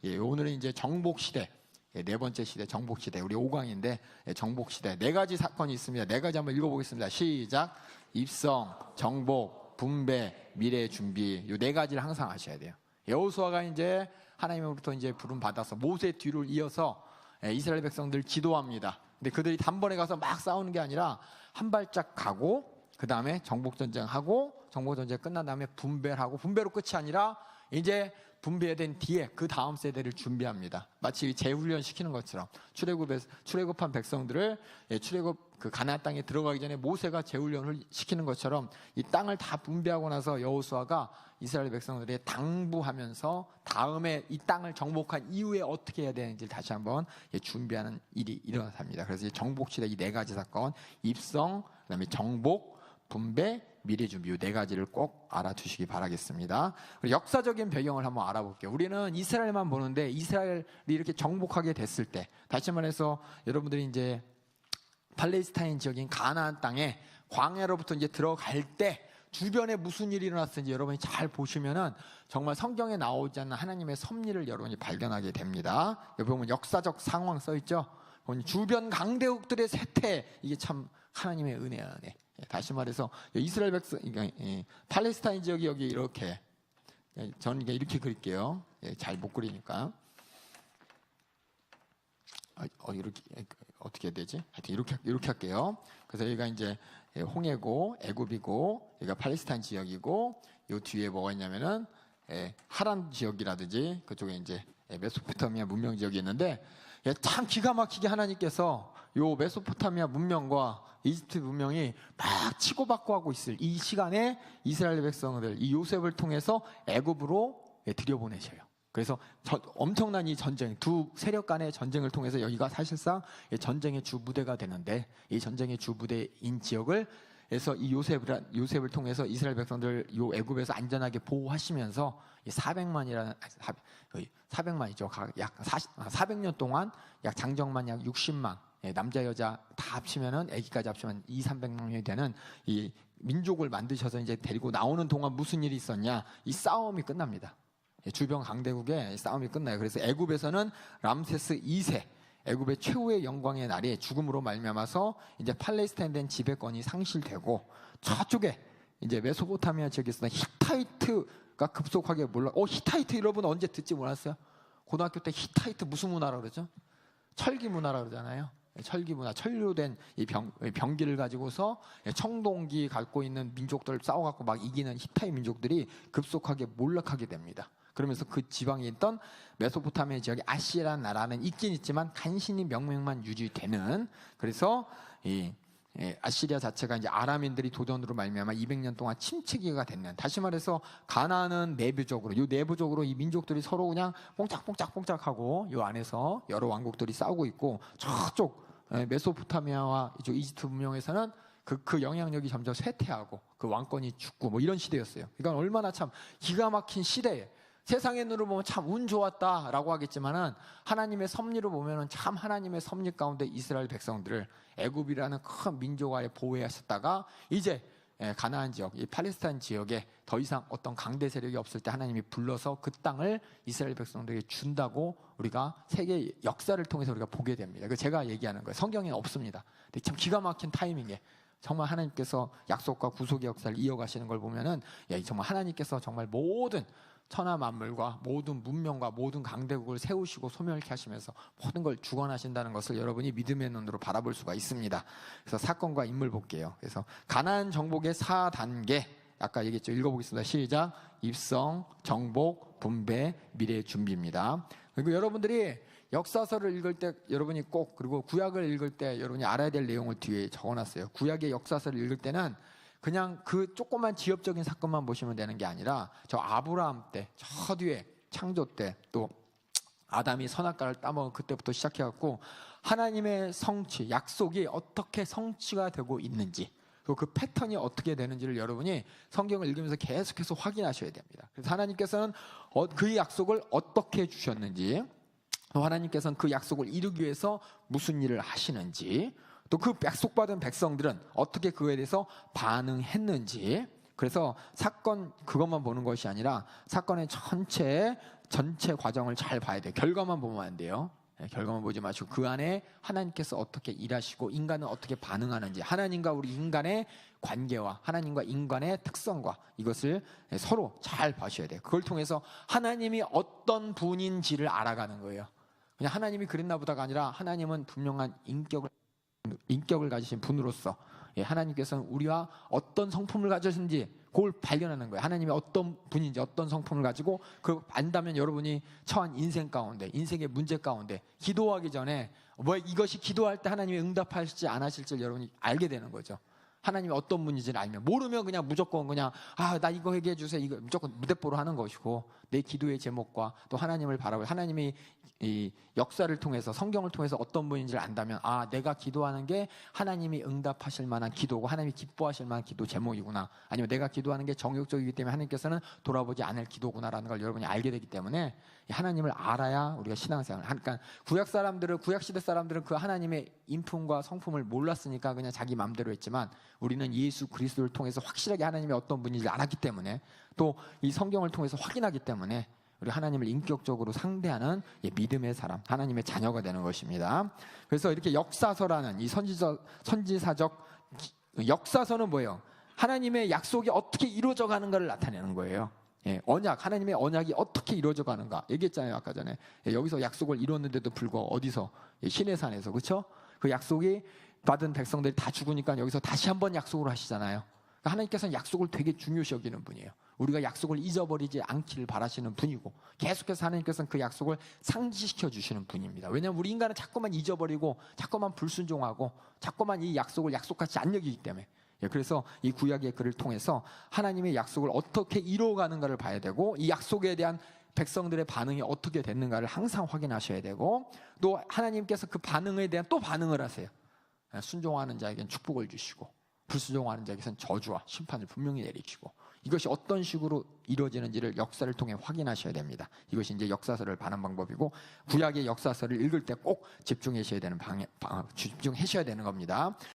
오늘은 이제 정복시대, 네 번째 시대 정복시대, 우리 5강인데 정복시대 네 가지 사건이 있습니다. 네 가지 한번 읽어보겠습니다. 시작. 입성, 정복, 분배, 미래 준비. 이 네 가지를 항상 하셔야 돼요. 여호수아가 이제 하나님으로부터 이제 부름 받아서 모세 뒤를 이어서 이스라엘 백성들 지도합니다. 근데 그들이 단번에 가서 막 싸우는 게 아니라 한 발짝 가고, 그 다음에 정복전쟁하고, 정복전쟁 끝난 다음에 분배를 하고, 분배로 끝이 아니라 이제 분배된 뒤에 그 다음 세대를 준비합니다. 마치 재훈련 시키는 것처럼 출애굽한 백성들을 출애굽 그 가나안 땅에 들어가기 전에 모세가 재훈련을 시키는 것처럼 이 땅을 다 분배하고 나서 여호수아가 이스라엘 백성들에 당부하면서 다음에 이 땅을 정복한 이후에 어떻게 해야 되는지 다시 한번 준비하는 일이 일어납니다. 그래서 이 정복시대 이 네 가지 사건, 입성, 그다음에 정복, 분배, 미래 준비, 이 네 가지를 꼭 알아두시기 바라겠습니다. 역사적인 배경을 한번 알아볼게요. 우리는 이스라엘만 보는데 이스라엘이 이렇게 정복하게 됐을 때, 다시 말해서 여러분들이 이제 팔레스타인 지역인 가나안 땅에 광야로부터 이제 들어갈 때 주변에 무슨 일이 일어났는지 여러분이 잘 보시면은 정말 성경에 나오지 않는 하나님의 섭리를 여러분이 발견하게 됩니다. 여기 보면 역사적 상황 써 있죠. 주변 강대국들의 쇠퇴, 이게 참 하나님의 은혜야, 은혜. 다시 말해서 이스라엘 백성, 팔레스타인 지역이 여기 이렇게, 저는 이렇게 그릴게요. 잘 못 그리니까. 이렇게 어떻게 해야 되지? 하여튼 이렇게 할게요. 그래서 여기가 이제 홍해고 애굽이고, 여기가 팔레스타인 지역이고, 이 뒤에 뭐가 있냐면은 하란 지역이라든지 그쪽에 이제 메소포타미아 문명 지역이 있는데, 참 기가 막히게 하나님께서 요 메소포타미아 문명과 이집트 문명이 막 치고받고 하고 있을 이 시간에 이스라엘 백성들 이 요셉을 통해서 애굽으로 들여보내셔요. 그래서 엄청난 이 전쟁, 두 세력 간의 전쟁을 통해서 여기가 사실상 전쟁의 주 무대가 되는데, 이 전쟁의 주 무대인 지역을 해서 이 요셉을 통해서 이스라엘 백성들 요 애굽에서 안전하게 보호하시면서 400만이죠. 약 400년 동안 약 장정만 약 60만, 남자 여자 다 합치면은 아기까지 합치면 200~300명이 되는 이 민족을 만드셔서 이제 데리고 나오는 동안 무슨 일이 있었냐? 이 싸움이 끝납니다. 주변 강대국의 싸움이 끝나요. 그래서 애굽에서는 람세스 2세, 애굽의 최후의 영광의 날이 죽음으로 말미암아서 이제 팔레스타인 된 지배권이 상실되고, 저쪽에 이제 메소포타미아 지역에서는 히타이트가 급속하게 히타이트 여러분 언제 듣지 못했어요? 고등학교 때 히타이트 무슨 문화라 그러죠? 철기 문화라 그러잖아요. 철기 문화, 철류된 이 병기를 가지고서 청동기 갖고 있는 민족들을 싸워갖고 막 이기는 히타이 민족들이 급속하게 몰락하게 됩니다. 그러면서 그 지방에 있던 메소포타미아 지역의 아시라는 나라는 있긴 있지만 간신히 명맥만 유지되는, 그래서 이 아시리아 자체가 이제 아람인들이 도전으로 말미암아 200년 동안 침체기가 됐는, 다시 말해서 가나안은 내부적으로 이 민족들이 서로 그냥 뽕짝뽕짝하고 요 안에서 여러 왕국들이 싸우고 있고, 저쪽 메소포타미아와 이쪽 이집트 문명에서는 그 영향력이 점점 쇠퇴하고 그 왕권이 죽고 뭐 이런 시대였어요. 그러니까 얼마나 참 기가 막힌 시대에, 세상의 눈으로 보면 참 운 좋았다라고 하겠지만은 하나님의 섭리로 보면은 참 하나님의 섭리 가운데 이스라엘 백성들을 애굽이라는 큰 민족와의 보호하셨다가 이제 가나안 지역, 이 팔레스타인 지역에 더 이상 어떤 강대 세력이 없을 때 하나님이 불러서 그 땅을 이스라엘 백성들에게 준다고 우리가 세계 역사를 통해서 우리가 보게 됩니다. 그 제가 얘기하는 거예요. 성경에 없습니다. 근데 참 기가 막힌 타이밍에 정말 하나님께서 약속과 구속의 역사를 이어가시는 걸 보면은 정말 하나님께서 정말 모든 천하 만물과 모든 문명과 모든 강대국을 세우시고 소멸케 하시면서 모든 걸 주관하신다는 것을 여러분이 믿음의 눈으로 바라볼 수가 있습니다. 그래서 사건과 인물 볼게요. 그래서 가나안 정복의 4단계, 아까 얘기했죠. 읽어보겠습니다. 시작. 입성, 정복, 분배, 미래 준비입니다. 그리고 여러분들이 역사서를 읽을 때 여러분이 꼭, 그리고 구약을 읽을 때 여러분이 알아야 될 내용을 뒤에 적어놨어요. 구약의 역사서를 읽을 때는 그냥 그 조그만 지엽적인 사건만 보시면 되는 게 아니라 저 아브라함 때, 저 뒤에 창조 때, 또 아담이 선악과를 따먹은 그때부터 시작해갖고 하나님의 성취, 약속이 어떻게 성취가 되고 있는지, 그리고 그 패턴이 어떻게 되는지를 여러분이 성경을 읽으면서 계속해서 확인하셔야 됩니다. 그래서 하나님께서는 그 약속을 어떻게 주셨는지, 또 하나님께서는 그 약속을 이루기 위해서 무슨 일을 하시는지, 또 그 약속받은 백성들은 어떻게 그에 대해서 반응했는지, 그래서 사건 그것만 보는 것이 아니라 사건의 전체 과정을 잘 봐야 돼요. 결과만 보면 안 돼요. 결과만 보지 마시고 그 안에 하나님께서 어떻게 일하시고 인간은 어떻게 반응하는지, 하나님과 우리 인간의 관계와 하나님과 인간의 특성과 이것을 서로 잘 봐셔야 돼요. 그걸 통해서 하나님이 어떤 분인지를 알아가는 거예요. 그냥 하나님이 그랬나 보다가 아니라 하나님은 분명한 인격을 가지신 분으로서 하나님께서는 우리와 어떤 성품을 가지신지 그걸 발견하는 거예요. 하나님이 어떤 분인지 어떤 성품을 가지고 그걸 안다면 여러분이 처한 인생 가운데, 인생의 문제 가운데 기도하기 전에 이것이 기도할 때 하나님이 응답하실지 안 하실지 여러분이 알게 되는 거죠. 하나님이 어떤 분인지를 알면, 모르면 그냥 무조건 그냥 나 이거 회개해 주세요, 이거 무조건 무대뽀로 하는 것이고, 내 기도의 제목과 또 하나님을 바라고 하나님이 이 역사를 통해서 성경을 통해서 어떤 분인지를 안다면 내가 기도하는 게 하나님이 응답하실 만한 기도고 하나님이 기뻐하실 만한 기도 제목이구나, 아니면 내가 기도하는 게 정욕적이기 때문에 하나님께서는 돌아보지 않을 기도구나라는 걸 여러분이 알게 되기 때문에 하나님을 알아야 우리가 신앙생활을, 그러니까 구약시대 사람들은 그 하나님의 인품과 성품을 몰랐으니까 그냥 자기 마음대로 했지만 우리는 예수 그리스도를 통해서 확실하게 하나님이 어떤 분인지 알았기 때문에, 또 이 성경을 통해서 확인하기 때문에 우리 하나님을 인격적으로 상대하는 믿음의 사람, 하나님의 자녀가 되는 것입니다. 그래서 이렇게 역사서라는 이 선지사적 역사서는 뭐예요? 하나님의 약속이 어떻게 이루어져 가는가를 나타내는 거예요. 하나님의 언약이 어떻게 이루어져 가는가 얘기했잖아요, 아까 전에. 여기서 약속을 이뤘는데도 불구하고 어디서? 시내산에서, 그렇죠? 그 약속이 받은 백성들이 다 죽으니까 여기서 다시 한번 약속을 하시잖아요. 그러니까 하나님께서는 약속을 되게 중요시 여기는 분이에요. 우리가 약속을 잊어버리지 않기를 바라시는 분이고, 계속해서 하나님께서는 그 약속을 상기시켜 주시는 분입니다. 왜냐하면 우리 인간은 자꾸만 잊어버리고 자꾸만 불순종하고 자꾸만 이 약속을 약속같이 안 여기기 때문에. 그래서 이 구약의 글을 통해서 하나님의 약속을 어떻게 이루어가는가를 봐야 되고, 이 약속에 대한 백성들의 반응이 어떻게 됐는가를 항상 확인하셔야 되고, 또 하나님께서 그 반응에 대한 또 반응을 하세요. 순종하는 자에게는 축복을 주시고 불순종하는 자에게는 저주와 심판을 분명히 내리시고, 이것이 어떤 식으로 이루어지는지를 역사를 통해 확인하셔야 됩니다. 이것이 이제 역사서를 봐는 방법이고, 구약의 역사서를 읽을 때 꼭 집중하셔야 되는 집중하셔야 되는 겁니다.